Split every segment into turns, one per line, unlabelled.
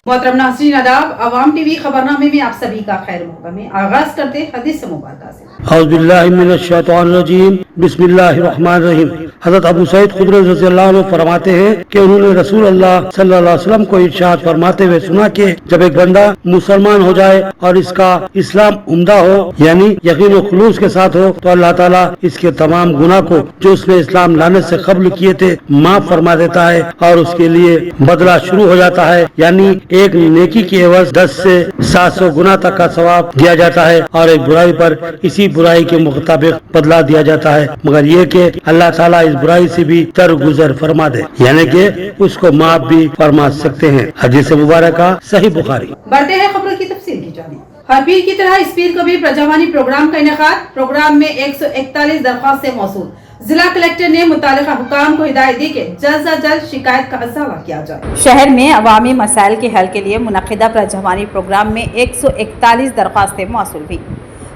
मोहतरम नाज़रीन आदाब, अवाम टीवी खबरनामे में आप सभी का खैर मक़दम है। आगाज करते हदीस मुबारक से।
औज़ुबिल्लाहि मिनश्शैतानिर्रजीम, बिस्मिल्लाहिर्रहमानिर्रहीम। हज़रत अबू सईद खुदरी रज़ियल्लाहु अन्हु फरमाते हैं कि उन्होंने रसूल अल्लाह सल्लल्लाहु अलैहि वसल्लम को इरशाद फरमाते हुए सुना कि जब एक बंदा मुसलमान हो जाए और इसका इस्लाम उम्दा हो, यानी यकीन और खुलूस के साथ हो, तो अल्लाह ताला इसके तमाम गुनाह को जो उसने इस्लाम लाने से कब्ल किए थे माफ फरमा देता है और उसके लिए बदला शुरू हो जाता है, यानी एक नेकी की एवज 10 से 700 गुना तक का सवाब दिया जाता है और एक बुराई पर इसी बुराई के मुताबिक बदला दिया जाता है, मगर ये कि अल्लाह ताला इस बुराई से भी दरगुजर फरमा दे, यानी कि उसको माफ भी फरमा सकते हैं। हदीस मुबारक सही बुखारी।
बढ़ते हैं खबरों की तफसील की जानिब। हर पीर की तरह इस पीर को भी प्रजावानी प्रोग्राम का इनेकाद। प्रोग्राम में 141 दरख्वास्तें मौसूल। जिला कलेक्टर ने मुतालिका हुकाम को हिदायत दी कि जल्द से जल्द शिकायत का असावा किया जाए। शहर में अवामी मसाइल के हल के लिए मुनक़िदा प्रजावानी प्रोग्राम में 141 दरख्वास्तें मौसूल हुई।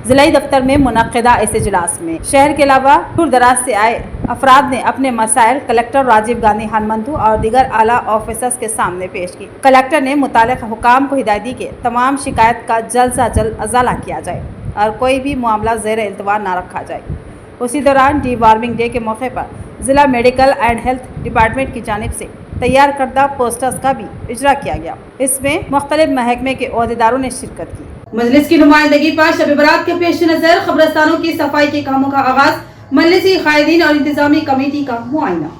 जिलाई दफ्तर में मुनक़िदा इस इजलास में शहर के अलावा दूर दराज से आए अफराद ने अपने मसाइल कलेक्टर राजीव गांधी हनमंतु और दीगर आला ऑफिसर्स के सामने पेश की। कलेक्टर ने मुतालिका हुकाम को हिदायत दी कि तमाम शिकायत का जल्द से जल्द अजाला किया जाए और कोई भी मामला ज़ेर इल्तवा न रखा जाए। उसी दौरान डी वार्मिंग डे के मौके पर ज़िला मेडिकल एंड हेल्थ डिपार्टमेंट की जानिब से तैयार करदा पोस्टर्स का भी इजरा किया गया। इसमें मुख्तलिफ महकमे के ओहदेदारों ने शिरकत की। मजलिस की नुमाइंदगी पर शब बरात के पेश नज़र खबरस्तानों की सफाई के कामों का आगाज। मजलिसी कायदीन और इंतजामी कमेटी का मुआयना।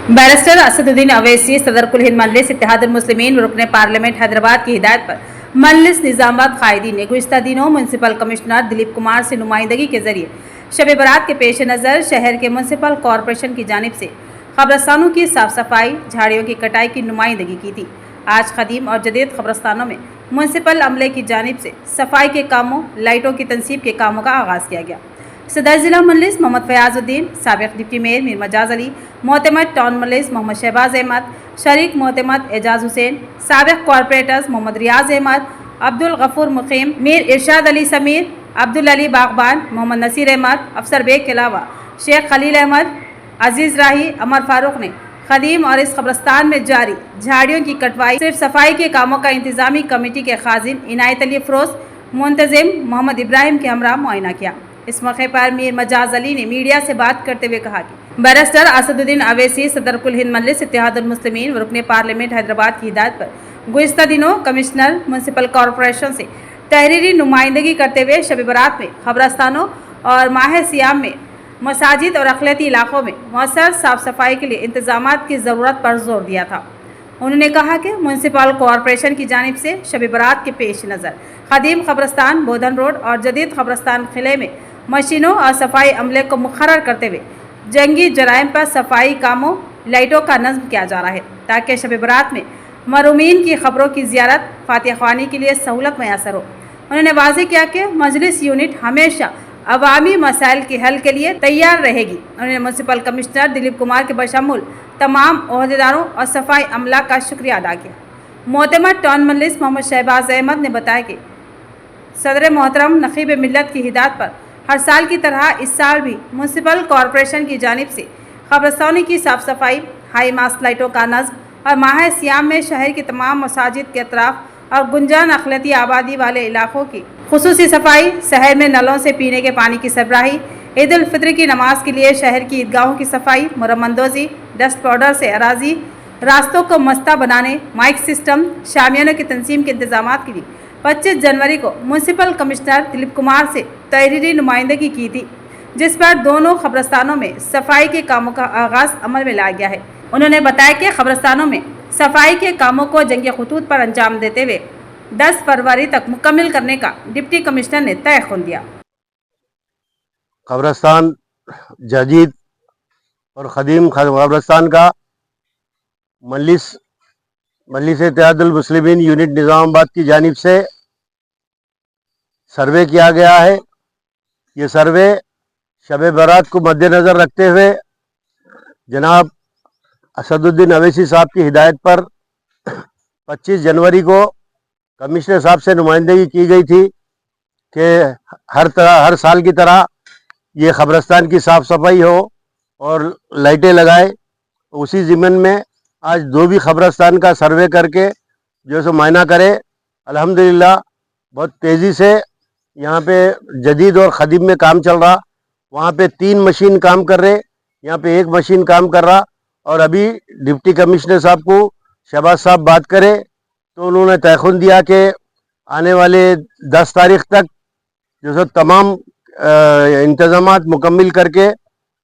बैरिस्टर असदुद्दीन अवैसी सदर कुल हिंद मजलिस इत्तेहादुल मुस्लिमीन रुकने पार्लियामेंट हैदराबाद की हिदायत पर मजलिस निजामाबाद कायदीन ने गुज़िश्ता दिनों म्यूनसिपल कमिश्नर दिलीप कुमार से नुमाइंदगी के जरिए शब बरात के पेश नज़र शहर के म्यूनसिपल कॉरपोरेशन की जानिब से खबरस्तानों की साफ़ सफाई, झाड़ियों की कटाई की नुमाइंदगी की थी। आज ख़दीम और जदीद खबरस्तानों में म्यूनसिपल अमले की जानिब से सफाई के कामों, लाइटों की तनसीब के कामों का आगाज़ किया गया। सदर ज़िला मजलिस मोहम्मद फयाजुद्दीन, साबिक़ डिप्टी मेयर मीर मजाज अली, मोहतमद टाउन मजलिस मोहम्मद शहबाज अहमद, शरीक मोहतमद एजाज हुसैन, साबिक़ कॉरपोरेटर्स मोहम्मद रियाज अहमद, अब्दुल गफूर मुकीम, मीर इरशाद अली समीर, अब्दुल अली बागबान, मोहम्मद नसीर अहमद, अफसर बेग के अलावा शेख खलील अहमद, अजीज़ राही, अमर फारूक ने खदीम और इस कब्रस्तान में जारी झाड़ियों की कटवाई, सिर्फ सफाई के कामों का इंतजामी कमेटी के खाजिन इनायत अली अफरोज, मुंतजिम मोहम्मद इब्राहिम के हमरा मुआयना किया। इस मौके पर मीर मजाज अली ने मीडिया से बात करते हुए कहा कि बैरिस्टर असदुद्दीन अवैसी सदर कुल हिंद मजलिस इत्तेहादुल मुस्लिमीन रुकने पार्लियामेंट हैदराबाद की हिदायत पर गुज़िश्ता दिनों कमिश्नर म्यूनसिपल कॉरपोरेशन से तहरीरी नुमाइंदगी करते हुए शब बरात में खबरस्तानों और माह सियाम में मसाजिद और अक़लियती इलाक़ों में मौसर साफ़ सफाई के लिए इंतज़ामात की ज़रूरत पर जोर दिया था। उन्होंने कहा कि म्यूनसिपल कॉरपोरेशन की जानिब से शब बरात के पेश नज़र खदीम खबरस्तान, बोधन रोड और जदीद खबरस्तान किले में मशीनों और सफाई अमले को मुक़र्रर करते हुए जंगी जराइम पर सफाई कामों, लाइटों का नज़्म किया जा रहा है ताकि शब बरात में मरूमीन की खबरों की ज़ियारत फातिहा ख्वानी के लिए सहूलत मैसर हो। उन्होंने वाज़ेह किया कि मजलिस यूनिट हमेशा अवामी मसाइल के हल के लिए तैयार रहेगी। उन्होंने म्यूनसिपल कमिश्नर दिलीप कुमार के बशमुल तमाम ओहदेदारों और सफाई अमला का शुक्रिया अदा किया। मोहतमद टाउन मजलिस मोहम्मद शहबाज अहमद ने बताया कि सदर मोहतरम नकीब मिल्लत की हिदायत पर हर साल की तरह इस साल भी म्यूनसिपल कॉरपोरेशन की जानिब से खबरस्तानी की साफ़ सफाई, हाई मास्ट लाइटों का नज़्म और माह सियाम में शहर की तमाम मसाजिद के अतराफ़ और गुंजान अक़लियती आबादी वाले इलाक़ों की खुसूसी सफाई, शहर में नलों से पीने के पानी की सरबराही, ईद उल फित्र की नमाज के लिए शहर की ईदगाहों की सफाई, मुरम्मंदोज़ी, डस्ट पाउडर से अराजी, रास्तों को मस्ता बनाने, माइक सिस्टम, शामियानों की तंसीम के इंतजाम के लिए 25 जनवरी को म्यूनसिपल कमिश्नर दिलीप कुमार से तहरीरी नुमाइंदगी की थी, जिस पर दोनों खबरस्तानों में सफाई के कामों का आगाज़ अमल में लाया गया है। उन्होंने बताया कि खबरस्तानों में सफाई के कामों को जंगी खतूत पर अंजाम देते हुए 10 फरवरी तक मुकम्मल करने का डिप्टी कमिश्नर ने तय खुन दिया।
कब्रस्तान जदीद और खदीम कब्रस्तान का मजलिस इत्तेहादुल मुस्लिमीन यूनिट निज़ामाबाद की जानिब से सर्वे किया गया है। ये सर्वे शब बरात को मद्देनज़र रखते हुए जनाब असदुद्दीन अवैसी साहब की हिदायत पर 25 जनवरी को कमिश्नर साहब से नुमाइंदगी की गई थी कि हर साल की तरह ये खबरस्तान की साफ़ सफाई हो और लाइटें लगाए। उसी ज़िम्मन में आज दो भी खबरस्तान का सर्वे करके जो है सो मायना करे। अल्हम्दुलिल्लाह बहुत तेज़ी से यहाँ पे जदीद और खदीम में काम चल रहा। वहाँ पे 3 मशीन काम कर रहे, यहाँ पे 1 मशीन काम कर रहा। और अभी डिप्टी कमिश्नर साहब को शहबाज साहब बात करे तो उन्होंने तयखुन दिया कि आने वाले 10 तारीख तक जो है तमाम इंतज़ामात मुकम्मिल करके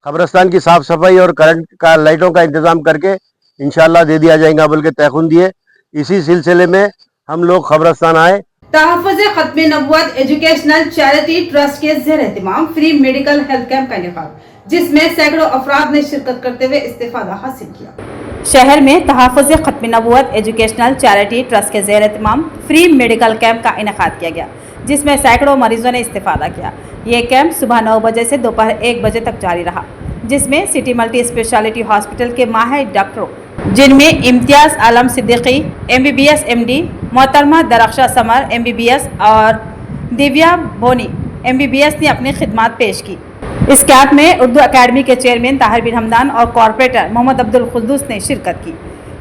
खबरस्तान की साफ़ सफाई और करंट का लाइटों का इंतज़ाम करके इंशाअल्लाह दे दिया जाएगा, बल्कि तयखुन दिए। इसी सिलसिले में हम लोग खबरस्तान आए।
तहफ़्फ़ुज़ ख़त्म नबुव्वत एजुकेशनल चैरिटी ट्रस्ट के ज़ेर एहतिमाम फ्री मेडिकल हेल्थ कैंप का इनेकाद, जिसमें सैकड़ों अफराद ने शिरकत करते हुए इस्तिफादा हासिल किया। शहर में तहफ़्फ़ुज़ ख़त्म नबुव्वत एजुकेशनल चैरिटी ट्रस्ट के ज़ेर एहतिमाम फ्री मेडिकल कैंप का इनेकाद किया गया, जिसमें सैकड़ों मरीजों ने इस्तिफादा किया। ये कैंप सुबह 9 बजे से दोपहर 1 बजे तक जारी रहा, जिसमें सिटी मल्टी स्पेशलिटी हॉस्पिटल के माहिर डॉक्टरों, जिनमें इम्तियाज़ आलम सिद्दीकी MBBS MD, मोहतरमा दरख्शा समर MBBS और दिव्या बोनी MBBS ने अपनी खिदमत पेश की। इस कैंप में उर्दू अकेडमी के चेयरमैन ताहिर बिन हमदान और कॉरपोरेटर मोहम्मद अब्दुल कुद्दूस ने शिरकत की।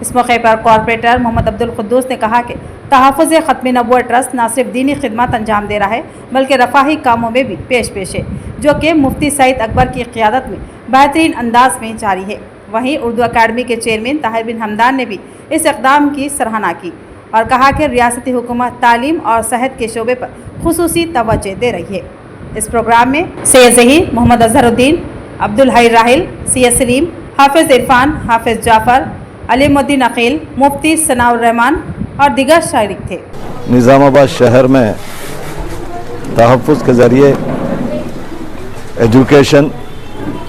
इस मौके पर कॉरपोरेटर मोहम्मद अब्दुल कुद्दूस ने कहा कि तहफ़्फ़ुज़ ख़त्म नबुव्वत ट्रस्ट न सिर्फ दीनी खिदमत अंजाम दे रहा है, बल्कि रफ़ाही कामों में भी पेश है, जो कि मुफ्ती सईद अकबर की क़ियादत में बेहतरीन अंदाज में जारी है। वहीं उर्दू अकेडमी के चेयरमैन ताहिर बिन हमदान ने भी इस इक़दाम की सराहना की और कहा कि रियासती हुकूमत तालीम और सेहत के शोबे पर खुसूसी तवज्जो दे रही है। इस प्रोग्राम में सैयद ज़हीर, मोहम्मद अज़हरुद्दीन, अब्दुल हई राहिल, सैयद सलीम, हाफिज़ इरफान, हाफिज़ जाफ़र, अलीमुद्दीन अकील, मुफ्ती सनाउर रहमान और दिगर शारिक थे।
निज़ामाबाद शहर में तहफ़्फ़ुज़ के ज़रिए एजुकेशन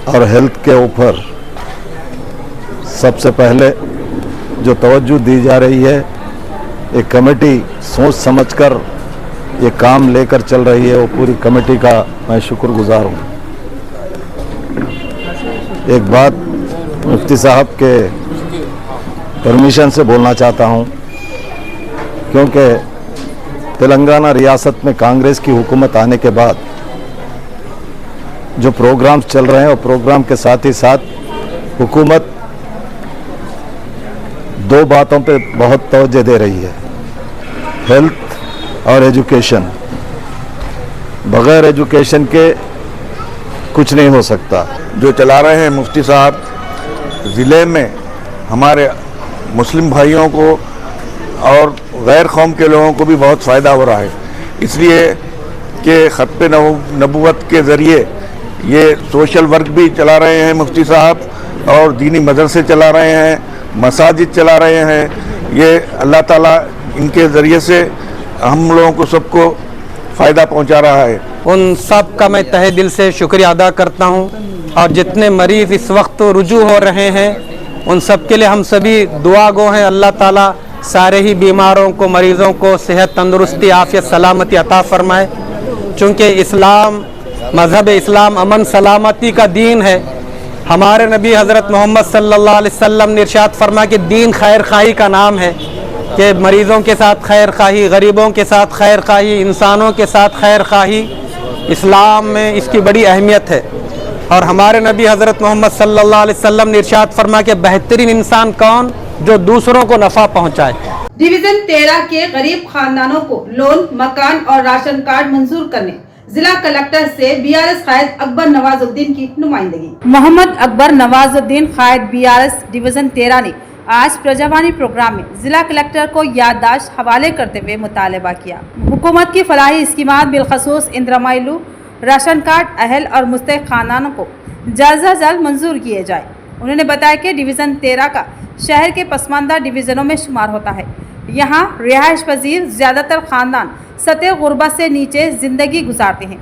और हेल्थ के ऊपर सबसे पहले जो तवज्जो दी जा रही है, एक कमेटी सोच समझकर ये काम लेकर चल रही है, वो पूरी कमेटी का मैं शुक्रगुजार हूँ। एक बात मुफ्ती साहब के परमिशन से बोलना चाहता हूँ, क्योंकि तेलंगाना रियासत में कांग्रेस की हुकूमत आने के बाद जो प्रोग्राम्स चल रहे हैं, और प्रोग्राम के साथ ही साथ हुकूमत 2 बातों पे बहुत तवज्जो दे रही है, हेल्थ और एजुकेशन। बगैर एजुकेशन के कुछ नहीं हो सकता।
जो चला रहे हैं मुफ्ती साहब, ज़िले में हमारे मुस्लिम भाइयों को और गैर कौम के लोगों को भी बहुत फ़ायदा हो रहा है, इसलिए कि ख़त्म नबुव्वत के ज़रिए ये सोशल वर्क भी चला रहे हैं मुफ्ती साहब, और दीनी मदरसे चला रहे हैं, मसाजिद चला रहे हैं। ये अल्लाह ताला इनके ज़रिए से हम लोगों को सबको फ़ायदा पहुंचा रहा है।
उन सब का मैं तहे दिल से शुक्रिया अदा करता हूं, और जितने मरीज़ इस वक्त रुजू हो रहे हैं उन सब के लिए हम सभी दुआ गो हैं। अल्लाह ताला सारे ही बीमारों को, मरीज़ों को सेहत, तंदुरुस्ती, आफ़ियत, सलामती अता फ़रमाए। चूँकि इस्लाम, मज़हब इस्लाम अमन सलामती का दीन है। हमारे नबी हज़रत मोहम्मद सल्लल्लाहु अलैहि वसल्लम ने इरशाद फरमाया कि दीन खैर खाही का नाम है, कि मरीज़ों के साथ खैर खाही, गरीबों के साथ खैर खाही, इंसानों के साथ खैर खाही। इस्लाम में इसकी बड़ी अहमियत है। और हमारे नबी हज़रत मोहम्मद सल्लल्लाहु अलैहि वसल्लम ने इरशाद फरमाया कि बेहतरीन इंसान कौन, जो दूसरों को नफ़ा पहुँचाए।
डिवीजन 13 के गरीब खानदानों को लोन, मकान और राशन कार्ड मंजूर करने जिला कलेक्टर से BRS कायद अकबर नवाजुद्दीन की नुमाइंदगी। मोहम्मद अकबर नवाजुद्दीन कायद BRS डिवीजन 13 ने आज प्रजावानी प्रोग्राम में जिला कलेक्टर को याददाश्त हवाले करते हुए मुतालबा किया। हुकूमत की फलाही स्कीमात बिलखसूस इंद्रमाइलू राशन कार्ड अहल और मुस्तहिक खानदानों को जल्द से जल्द मंजूर किए जाए। उन्होंने बताया कि डिवीज़न 13 का शहर के पसमानदा डिवीज़नों में शुमार होता है। यहाँ रिहाइश पजीर ज़्यादातर ख़ानदान सतह गुर्बत से नीचे ज़िंदगी गुजारते हैं।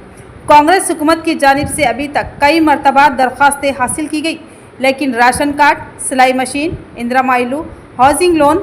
कांग्रेस हुकूमत की जानिब से अभी तक कई मरतबा दरख्वास्तें हासिल की गई, लेकिन राशन कार्ड, सिलाई मशीन, इंदिरा हाउसिंग लोन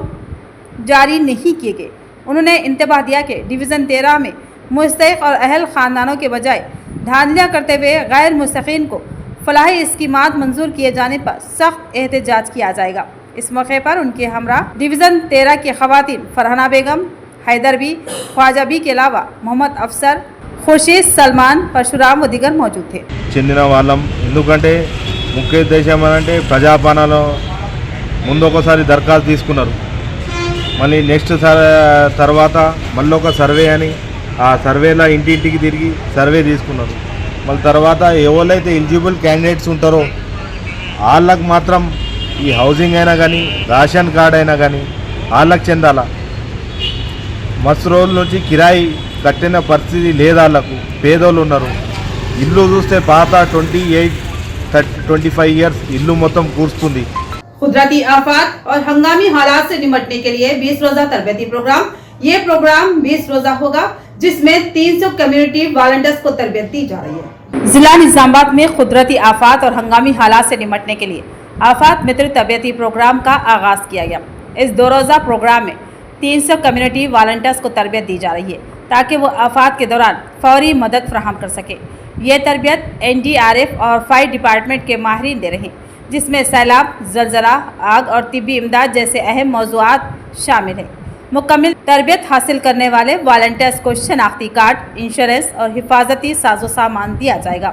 जारी नहीं किए गए। उन्होंने इंतबाह दिया कि डिवीज़न 13 में मुस्तहिक और अहल ख़ानदानों के बजाय धांधलियाँ करते हुए गैर मुस्तहिकीन को फलाही स्कीमात मंजूर किए जाने पर सख्त एहतजाज किया जाएगा। इस मौके पर उनके हमरा डिवीज़न 13 की ख़वातीन फरहाना बेगम, हैदर बी, ख्वाजा बी के अलावा मोहम्मद अफसर, खुर्शीद, सलमान, परशुराम व दिगर मौजूद थे।
చెందిన వాళ్ళం ఎందుకంటే ముఖ్య ఉద్దేశం అంటే ప్రజాపాలనలో ముందు ఒకసారి దరఖాస్తు తీసుకున్నారు, మళ్ళీ నెక్స్ట్ తర్వాత మళ్ళీ ఒక సర్వే అని ఆ సర్వేలో ఇంటింటికి తిరిగి సర్వే తీసుకున్నారు. మళ్ళీ తర్వాత ఎవరైతే ఎలిజిబుల్ క్యాండిడేట్స్ ఉంటారో వాళ్ళకు మాత్రం ఈ హౌసింగ్ అయినా కానీ రేషన్ కార్డ్ అయినా కానీ వాళ్ళకి చెందాల. మస్తు రోజుల నుంచి కిరాయి కట్టిన పరిస్థితి లేదు. వాళ్ళకు పేదోళ్ళు ఉన్నారు. ఇల్లు చూస్తే పాత 28-25 ఇయర్స్ ఇల్లు మొత్తం కూర్చుంది.
कुदरती आफत और हंगामी हालात से निपटने के लिए 20 रोजा तरबेती प्रोग्राम। ये प्रोग्राम 20 रोजा होगा जिसमें 300 कम्युनिटी वॉलंटियर्स को तरबियत दी जा रही है। जिला निजामाबाद में कुदरती आफत और हंगामी हालात से निपटने के लिए आफत मित्र तरबियती प्रोग्राम का आगाज किया गया। इस 2 रोजा प्रोग्राम में 300 कम्युनिटी वॉलंटियर्स को तरबियत दी जा रही है ताकि वो आफत के दौरान फौरी मदद फराहम कर सके। ये तरबियत NDRF और फायर डिपार्टमेंट के माहिरीन दे रहे हैं, जिसमें सैलाब, जलजला, आग और तिब्बी इमदाद जैसे अहम मौज़ूआत शामिल हैं। मुकम्मल तरबियत हासिल करने वाले वॉलंटियर्स को शनाख्ती कार्ड, इंश्योरेंस और हिफाजती साजो सामान दिया जाएगा।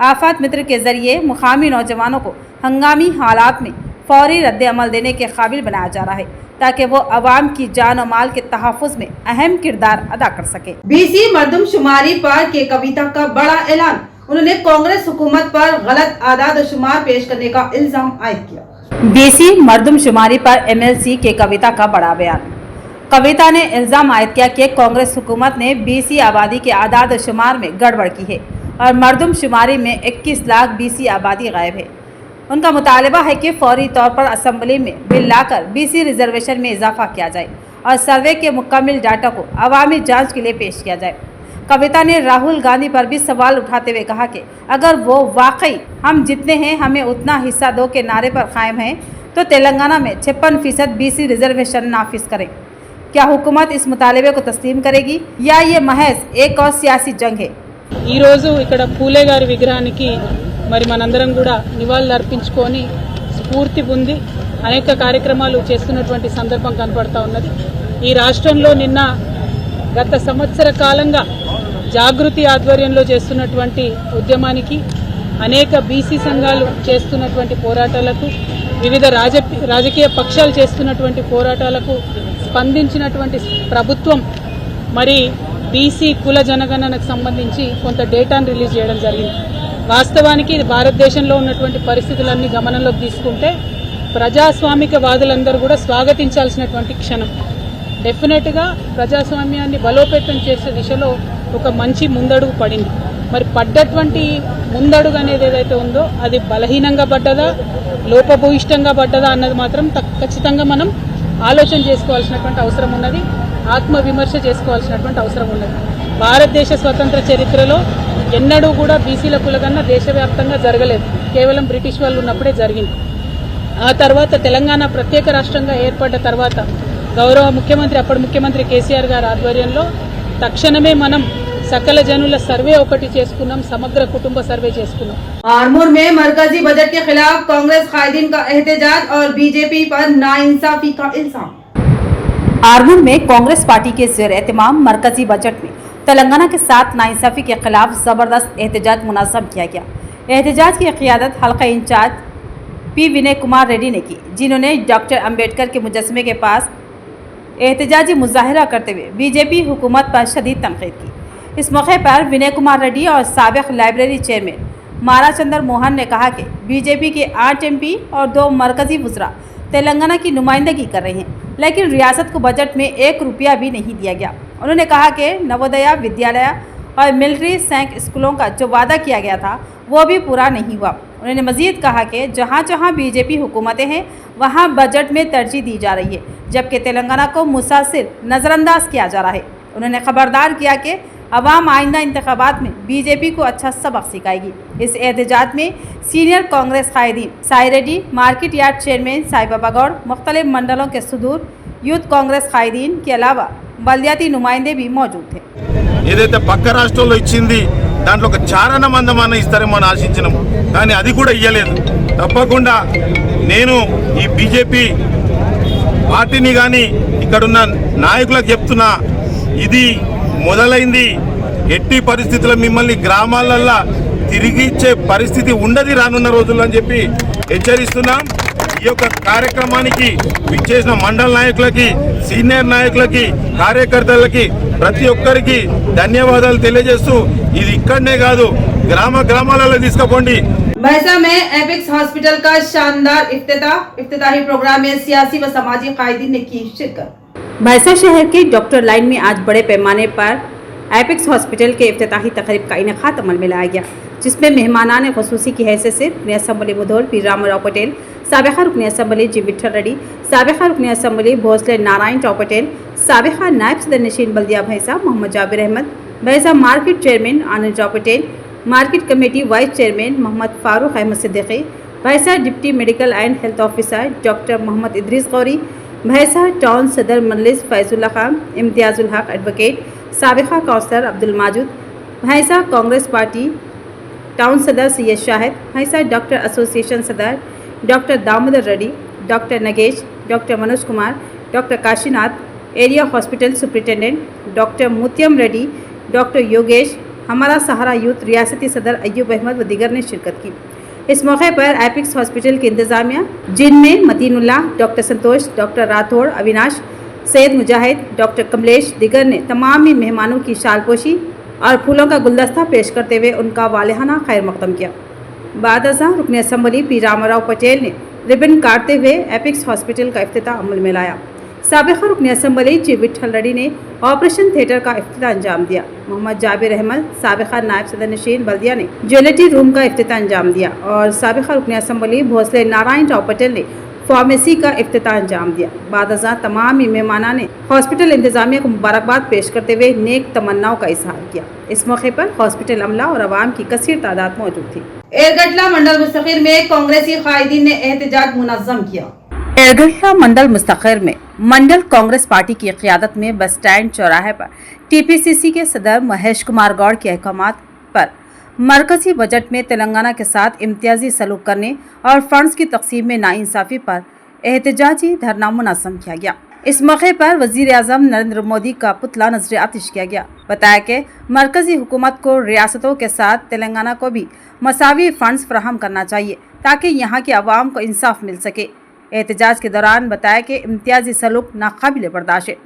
आफत मित्र के ज़रिए मुकामी नौजवानों को हंगामी हालात में फौरी रद्द अमल देने के काबिल बनाया जा रहा है ताकि वो अवाम की जान और माल के तहफ़्फ़ुज़ में अहम किरदार अदा कर सके। BC मरदमशुमारी पर के कविता का बड़ा ऐलान। उन्होंने कांग्रेस हुकूमत पर गलत आदाद शुमार पेश करने का इल्जाम आयद किया। BC मरदमशुमारी पर MLC के कविता का बड़ा बयान। कविता ने इल्जाम आयद किया कि कांग्रेस हुकूमत ने BC आबादी के आदाद शुमार में गड़बड़ की है और मरदमशुमारी में 21 लाख BC आबादी गायब है। उनका मुतालबा है कि फौरी तौर पर असम्बली में बिल लाकर BC रिजर्वेशन में इजाफा किया जाए और सर्वे के मुकम्मल डाटा को अवामी जांच के लिए पेश किया जाए। कविता ने राहुल गांधी पर भी सवाल उठाते हुए कहा कि अगर वो वाकई हम जितने हैं हमें उतना हिस्सा दो के नारे पर कायम हैं तो तेलंगाना में 56% BC रिजर्वेशन नाफिज करें। क्या हुकूमत इस मुतालबे को तस्लीम करेगी या ये महज एक और सियासी जंग है?
ఈ రోజు ఇక్కడ పూలే గారి విగ్రహానికి మరి మనందరం కూడా నివాళులు అర్పించుకొని స్ఫూర్తి పొంది అనేక కార్యక్రమాలు చేస్తున్నటువంటి సందర్భం కనపడతా ఉన్నది. ఈ రాష్ట్రంలో నిన్న గత సంవత్సర కాలంగా జాగృతి ఆధ్వర్యంలో చేస్తున్నటువంటి ఉద్యమానికి, అనేక BC సంఘాలు చేస్తున్నటువంటి పోరాటాలకు, వివిధ రాజకీయ పక్షాలు చేస్తున్నటువంటి పోరాటాలకు స్పందించినటువంటి ప్రభుత్వం మరి BC కుల జనగణనకు సంబంధించి కొంత డేటాను రిలీజ్ చేయడం జరిగింది. వాస్తవానికి ఇది భారతదేశంలో ఉన్నటువంటి పరిస్థితులన్నీ గమనంలోకి తీసుకుంటే ప్రజాస్వామికవాదులందరూ కూడా స్వాగతించాల్సినటువంటి క్షణం. డెఫినెట్గా ప్రజాస్వామ్యాన్ని బలోపేతం చేసే దిశలో ఒక మంచి ముందడుగు పడింది. మరి పడ్డటువంటి ముందడుగు అనేది ఏదైతే ఉందో అది బలహీనంగా పడ్డదా, లోపభూయిష్టంగా పడ్డదా అన్నది మాత్రం ఖచ్చితంగా మనం ఆలోచన చేసుకోవాల్సినటువంటి అవసరం ఉన్నది, ఆత్మవిమర్శ చేసుకోవాల్సినటువంటి అవసరం ఉన్నది. భారతదేశ స్వతంత్ర చరిత్రలో ఎన్నడూ కూడా BCల కులగన్న దేశవ్యాప్తంగా జరగలేదు. కేవలం బ్రిటిష్ వాళ్ళు ఉన్నప్పుడే జరిగింది. ఆ తర్వాత తెలంగాణ ప్రత్యేక రాష్ట్రంగా ఏర్పడ్డ తర్వాత గౌరవ ముఖ్యమంత్రి, అప్పటి ముఖ్యమంత్రి కేసీఆర్ గారి ఆధ్వర్యంలో తక్షణమే మనం सकल जनुల सर्वे ఒకటి చేసుకున్నాం, సమగ్ర కుటుంబ सर्वे చేసుకున్నాం.
आरमूर में मरकजी बजट के खिलाफ कांग्रेस कायदीन का एहतजाज और बीजेपी पर नाइंसाफी का इल्जाम। आरमूर में कांग्रेस पार्टी के ज़ेर एहतमाम मरकजी बजट में तेलंगाना के साथ नाइंसाफी के खिलाफ जबरदस्त एहतजाज मुनज़्ज़म किया गया। एहतजाज की क़ियादत हल्का इंचार्ज P विनय कुमार रेड्डी ने की, जिन्होंने डॉक्टर अम्बेडकर के मुजस्समे के पास एहतजाजी मुजाहरा करते हुए बीजेपी हुकूमत पर शदीद तनकीद की। इस मौके पर विनय कुमार रेड्डी और साबिक लाइब्रेरी चेयरमैन माराचंद्र मोहन ने कहा कि बीजेपी के 8 MP और 2 मरकजी वज़रा तेलंगाना की नुमाइंदगी कर रहे हैं, लेकिन रियासत को बजट में 1 रुपया भी नहीं दिया गया। उन्होंने कहा कि नवोदया विद्यालय और मिलिट्री सैनिक स्कूलों का जो वादा किया गया था वो भी पूरा नहीं हुआ। उन्होंने मजीद कहा कि जहाँ जहाँ बीजेपी हुकूमतें हैं वहाँ बजट में तरजीह दी जा रही है, जबकि तेलंगाना को मुसलसल नज़रअंदाज किया जा रहा है। उन्होंने खबरदार किया कि अवाम आइंदा इंतखाबात में बीजेपी को अच्छा सबक सिखाएगी। इस एहतजाज में सीनियर कांग्रेस कायदीन Sai Reddy, market yard chairman Sai Baba Goud, मुख्तलिफ मंडलों के सदूर, यूथ कांग्रेस कायदीन के अलावा बल्दियाती नुमाइंदे भी मौजूद थे।
ఏదైతే పక్క రాష్ట్రంలో ఇచ్చింది దాంట్లో ఒక చారణ మందమన్న ఇస్తారేమో అని ఆశించినాము, కానీ అది కూడా ఇయ్యలేదు. తప్పకుండా నేను ఈ బీజేపీ పార్టీని కానీ ఇక్కడున్న నాయకులకు చెప్తున్నా, ఇది మొదలైంది. ఎట్టి పరిస్థితుల్లో మిమ్మల్ని గ్రామాలల్లో తిరిగి ఇచ్చే పరిస్థితి ఉండదు రానున్న రోజుల్లో అని చెప్పి హెచ్చరిస్తున్నాం. ఈ యొక్క కార్యక్రమానికి విచ్చేసిన మండల నాయకులకి, సీనియర్ నాయకులకి, కార్యకర్తలకి ప్రతి ఒక్కరికి ధన్యవాదాలు తెలియజేస్తూ ఇది ఇక్కడనే కాదు గ్రామ గ్రామాలలో తీసుకుపోండి.
भैंसा में एपिक्स हॉस्पिटल का शानदार इफ्तिताही प्रोग्राम में सियासी व समाजी कायदीन ने की शिरकत। भैंसा शहर के डॉक्टर लाइन में आज बड़े पैमाने पर एपिक्स हॉस्पिटल के इफ्तिताही तकरीब का इनेकाद अमल में लाया गया, जिसमें मेहमानान खसूसी की हैसियत से रुकन असम्बली मुधोल पीर रामराव पटेल, साबिका रुकन असम्बली जी विठल रेड्डी, साबिका रुकन असम्बली भोसले नारायण राव पटेल, साबिका नायब सदर नशीन बल्दिया Bhainsa Mohammed Jabir Ahmed, Bhainsa market chairman Anand Rao Patel, market committee vice chairman Mohammed Farooq Ahmed Siddiqui, Bhainsa deputy medical and health officer doctor Mohammed Idrees Ghori, Bhainsa town सदर मजलिस फैजुल्ला खान, इम्तियाजुल हक एडवोकेट, साबिका councillor Abdul Majid, Bhainsa Congress party town सदर सैयद शाहिद, भैंसा डॉक्टर एसोसिएशन सदर doctor Damodar Reddy, doctor Nagesh, doctor Manoj Kumar, doctor Kashinath, area hospital superintendent doctor Motiyam Reddy, doctor Yogesh, Hamara Sahara youth रियासती सदर अय्यूब अहमद व दीगर ने शिरकत की। इस मौके पर एपिक्स हॉस्पिटल की इंतजामिया, जिनमें मतीनुल्लाह, डॉक्टर संतोष, डॉक्टर राठौड़, अविनाश, सैयद मुजाहिद, डॉक्टर कमलेश दीगर ने तमाम मेहमानों की शालपोशी और फूलों का गुलदस्ता पेश करते हुए उनका वालिहाना खैर मकदम किया। बाद अज़ां रुकन असम्बली पीर रामराव पटेल ने रिबन काटते हुए एपिक्स हॉस्पिटल का इफ्तिताह अमल में लाया। साबिका रुकन असम्बली जी विठल रेड्डी ने ऑपरेशन थिएटर का इफ्तिताह अंजाम दिया। मोहम्मद जाबिर अहमद, साबिका नायब सदर नशीन बल्दिया ने ज्वेलरी रूम का इफ्तिताह अंजाम दिया और साबिका रुकन असम्बली भोसले नारायण राव पटेल ने फार्मेसी का इफ्तिताह अंजाम दिया। बाद अज़ां तमाम मेहमाना ने हॉस्पिटल इंतजामिया को मुबारकबाद पेश करते हुए नेक तमन्नाओं का इजहार किया। इस मौके पर हॉस्पिटल अमला और आवाम की कसीर तादाद मौजूद थी। एरगडला मंडल मुस्तखिर में कांग्रेसी कायदीन ने एहतजाज मुनज़्ज़म किया। एरगडला मंडल मुस्तखिर में मंडल कांग्रेस पार्टी की क़ियादत में बस स्टैंड चौराहे पर टीपीसीसी के सदर महेश कुमार गौड़ के अहकामात पर मरकजी बजट में तेलंगाना के साथ इम्तियाजी सलूक करने और फंड्स की तकसीम में नाइंसाफ़ी पर एहतजाजी धरना मुनज़्ज़म किया गया। इस मौके पर वज़ीर आज़म नरेंद्र मोदी का पुतला नजर आतिश किया गया। बताया कि मरकजी हुकूमत को रियासतों के साथ तेलंगाना को भी मसावी फंड्स फराहम करना चाहिए ताकि यहाँ के अवाम को इंसाफ मिल सके। एहतजाज के दौरान बताया कि इम्तियाजी सलूक नाकाबिल बर्दाश्त है।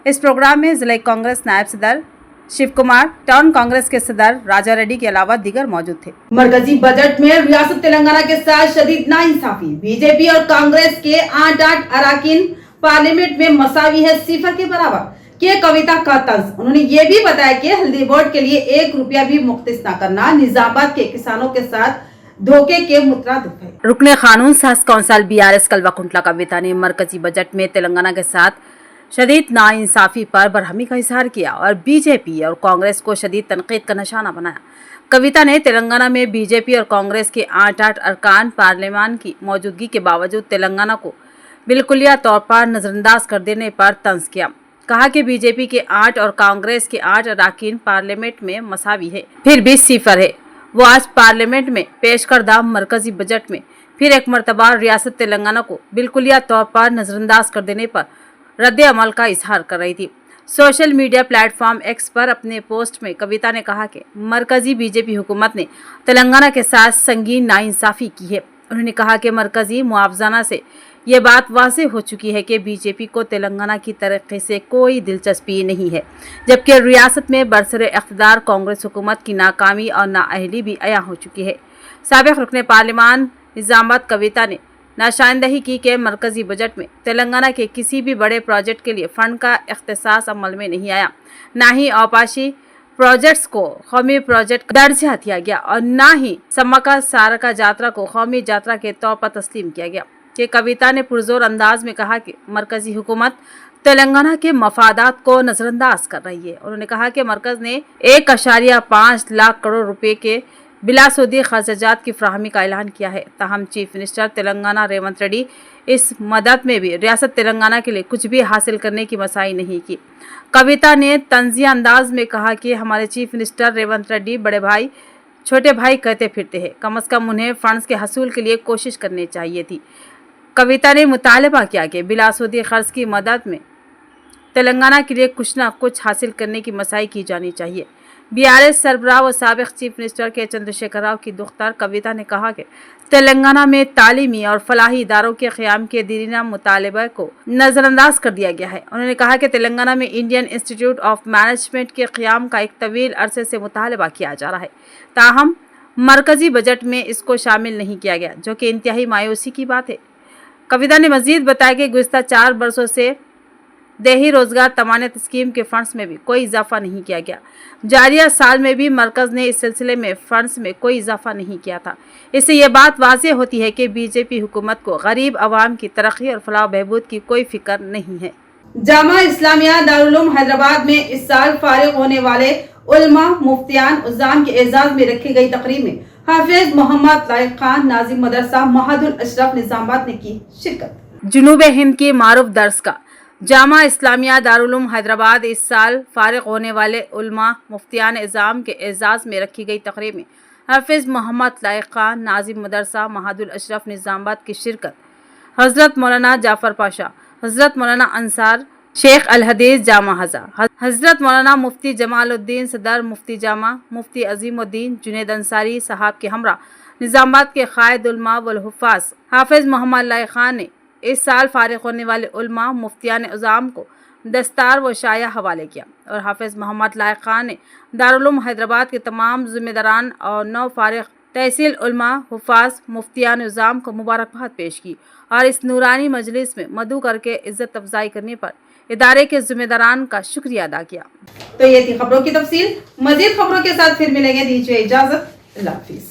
इस प्रोग्राम में ज़िला कांग्रेस नायब सदर शिव कुमार, टाउन कांग्रेस के सदर राजा रेड्डी के अलावा दीगर मौजूद थे। मरकजी बजट में रियासत तेलंगाना के साथ शदीद नाइंसाफी, बीजेपी और कांग्रेस के 8 अराकीन पार्लियामेंट में मसावी है सिफर के बराबर के कविता का तंज। उन्होंने ये भी बताया कि हल्दी बोर्ड के लिए 1 रुपया भी मुख्तिस न करना निजामाबाद के किसानों के साथ धोखे के मुतरादिफ है। रुकन कानून साज कौंसल BRS कल्वाकुंटला कविता ने मरकजी बजट में तेलंगाना के साथ शदीद नाइंसाफ़ी पर बरहमी का इजहार किया और बीजेपी और कांग्रेस को शदीद तनकीद का निशाना बनाया। कविता ने तेलंगाना में बीजेपी और कांग्रेस के 8 अरकान पार्लियामान की मौजूदगी के बावजूद तेलंगाना को बिल्कुलिया तौर पर नज़रअंदाज कर देने पर तंज किया। कहा कि बीजेपी के 8 और कांग्रेस के 8 अरकान पार्लियामेंट में मसावी है, फिर भी सिफर है। वो आज पार्लियामेंट में पेश करदा मरकजी बजट में फिर एक मरतबा रियासत तेलंगाना को बिल्कुलिया तौर पर नज़रअंदाज कर देने पर रद्द अमल का इजहार कर रही थी। सोशल मीडिया प्लेटफॉर्म एक्स पर अपने पोस्ट में कविता ने कहा कि मरकजी बीजेपी हुकूमत ने तेलंगाना के साथ संगीन नाइंसाफ़ी की है। उन्होंने कहा कि मरकजी मुआवजाना से ये बात वाज़ेह हो चुकी है कि बीजेपी को तेलंगाना की तरक्की से कोई दिलचस्पी नहीं है, जबकि रियासत में बरसरे इक़्तिदार कांग्रेस हुकूमत की नाकामी और नाअहली भी अयां हो चुकी है। साबिक़ रुकन पार्लियामान निज़ामाबाद कविता ने नाशाइंदही की कि मरकजी बजट में तेलंगाना के किसी भी बड़े प्रोजेक्ट के लिए फ़ंड का इख्तिसास अमल में नहीं आया, ना ही आपाशी प्रोजेक्ट्स को कौमी प्रोजेक्ट का दर्जा दिया गया और ना ही सम्मका सारका यात्रा को कौमी यात्रा के तौर पर तस्लीम किया गया। कि कविता ने पुरजोर अंदाज में कहा कि मरकजी हुकूमत तेलंगाना के मफादात को नज़रअंदाज कर रही है। उन्होंने कहा कि मरकज़ ने 1.5 लाख करोड़ रुपए के बिलासूदी खर्चात की फराहमी का ऐलान किया है। ताहम चीफ मिनिस्टर तेलंगाना रेवंत रेड्डी इस मदद में भी रियासत तेलंगाना के लिए कुछ भी हासिल करने की मसाई नहीं की। कविता ने तंजिया अंदाज में कहा कि हमारे चीफ मिनिस्टर रेवंत रेड्डी बड़े भाई छोटे भाई कहते फिरते हैं, कम अज़ कम उन्हें फंड्स के हसूल के लिए कोशिश करनी चाहिए थी। कविता ने मुतालबा किया कि बिलासूदी खर्च की मदद में तेलंगाना के लिए कुछ ना कुछ हासिल करने की मसाई की जानी चाहिए। BRS सरबराह व साबिक चीफ मिनिस्टर के चंद्रशेखर राव की दुख्तार कविता ने कहा कि तेलंगाना में तालीमी और फलाही इदारों के क़याम के दीनीना मुतालबे को नज़रअंदाज कर दिया गया है। उन्होंने कहा कि तेलंगाना में इंडियन इंस्टीट्यूट ऑफ मैनेजमेंट के क़याम का एक तवील अरसे से मुतालबा किया जा रहा है, ताहम मरकजी बजट में इसको शामिल नहीं किया गया, जो कि इंतहाई मायूसी की बात है। कविता ने मजीद बताया कि गुज़िश्ता 4 बरसों से देही रोजगार तमानत स्कीम के फंड्स में भी कोई इजाफा नहीं किया गया। जारिया साल में भी मरकज़ ने इस सिलसिले में फंड्स में कोई इजाफा नहीं किया था। इससे ये बात वाज़ेह होती है कि बीजेपी हुकूमत को गरीब आवाम की तरक्की और फलाह बहबूद की कोई फिक्र नहीं है। जामा इस्लामिया दारुल उलूम हैदराबाद में इस साल फारिग होने वाले उलमा मुफ्तियान उज़्ज़ाम के एजाज में रखी गई तकरीब में हाफिज मोहम्मद लाइक खान नाजिम मदरसा महादुल अशरफ निजामाबाद ने की शिरकत। जुनूब हिंद की मारूफ दर्स का जामा इस्लामिया दारुल उलूम हैदराबाद इस साल फारिग होने वाले उलमा मुफ्तियान इज़ाम के एजाज़ में रखी गई तकरीब में हाफिज मोहम्मद लाइक खान नाजिम मदरसा महादुल अशरफ निजामाबाद की शिरकत। हज़रत मौलाना जाफ़र पाशा, हज़रत मौलाना अंसार शेख अल हदीस जामा हज़ा, हज़रत मौलाना मुफ्ती जमालुद्दीन सदर मुफ्ती जामा, मुफ्ती अजीमुद्दीन जुनैद अंसारी साहब के हमरा निजामाबाद के क़ायद उलमा वल हुफ़ाज़ हाफिज मोहम्मद लाइक खान ने इस साल फारिग होने वाले उलमा मुफ्तियान इज़ाम को दस्तार व शाया हवाले किया और हाफिज मोहम्मद लाइक खान ने दारुल उलूम हैदराबाद के तमाम ज़िम्मेदारान और नौ फारिग तहसील उलमा हुफ़ाज़ मुफ्तियान इज़ाम को मुबारकबाद पेश की और इस नूरानी मजलिस में मदू करके इज़्ज़त अफजाई करने पर इदारे के ज़िम्मेदारान का शुक्रिया अदा किया। तो ये थी खबरों की तफसील। मज़ीद खबरों के साथ फिर मिलेंगे। दीजिए इजाज़त। अल्लाह हाफ़िज़।